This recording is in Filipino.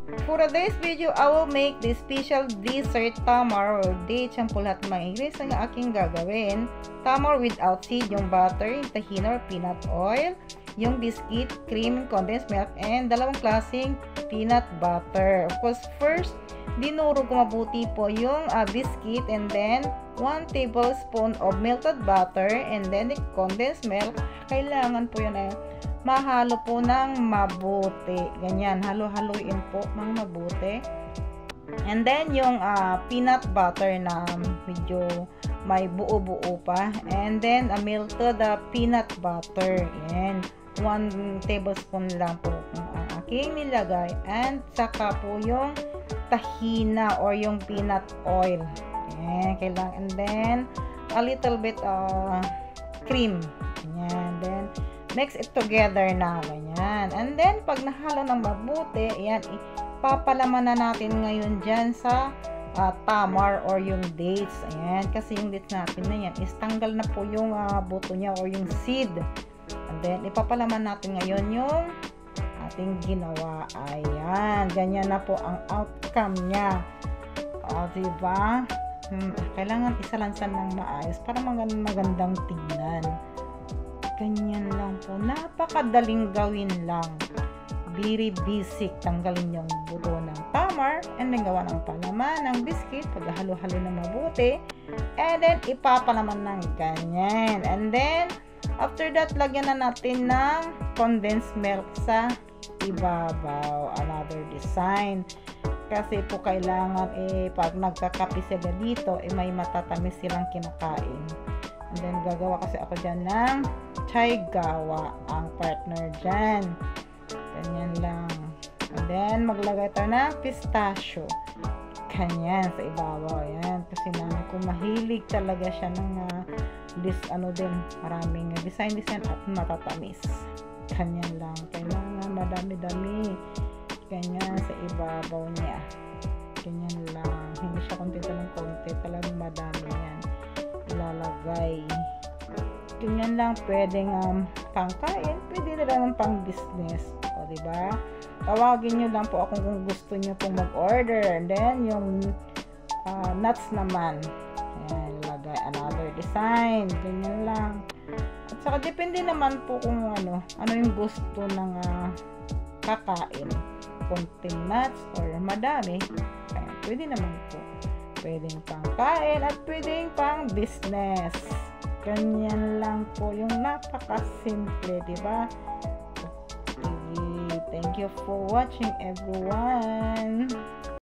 For today's video, I will make the special dessert tamar or dates. Yan po lahat ng mga ingredients na aking gagawin. Tamar without seed, yung butter, yung tahina or peanut oil, yung biscuit, cream, condensed milk, and dalawang klaseng peanut butter. Of course, first, dinuro ko mabuti po yung biscuit, and then 1 tablespoon of melted butter, and then the condensed milk. Kailangan po yun ay mahalo po ng mabuti. Ganyan, halo-haluin po ng mabuti. And then, yung peanut butter na medyo may buo-buo pa. And then, melted peanut butter. Yan. 1 tablespoon lang po ang aking nilagay. And saka po yung tahina or yung peanut oil. Yan, kailangan. And then, a little bit cream. Yan. Then, mix it together na, ganyan. And then, pag nahalo ng mabuti, ayan, ipapalaman na natin ngayon dyan sa tamar or yung dates. Ayan, kasi yung dates natin na yan is tanggal na po yung buto niya or yung seed. And then, ipapalaman natin ngayon yung ating ginawa. Ayan, ganyan na po ang outcome niya. O, diba? Kailangan isalansan ng maayos para magandang tingnan. Ganyan lang po. Napakadaling gawin lang. Very basic. Tanggalin yung buto ng tamar and then gawa ng palaman ng biscuit. Paghalo-halo na mabuti. And then, ipapalaman ng ganyan. And then, after that, lagyan na natin ng condensed milk sa ibabaw. Another design. Kasi po kailangan pag nagkakape sila dito, may matatamis silang kinakain. And then, gagawa kasi ako dyan ng chai gawa ang partner dyan. Ganyan lang. And then, maglagay tayo ng pistachio. Ganyan, sa ibabaw. Ayan. Kasi namin kung mahilig talaga siya ng maraming design at matatamis. Ganyan lang. Kailangan madami-dami. Ganyan sa ibabaw niya. Ganyan lang. Hindi siya konti ng konti. Talagang madami yan ilalagay. Ganyan lang, pwedeng pangkain, pwede na lang pang business. O, diba? Tawagin nyo lang po ako kung gusto nyo pong mag-order. And then, yung nuts naman. Ayan, lagay another design. Ganyan lang. At saka, depende naman po kung ano yung gusto ng kakain. Konting nuts or madami. Ayan, pwede naman po. Pwedeng pangkain at pwedeng pang business. Ganyan lang po yung napaka-simple, diba? Okay, thank you for watching everyone.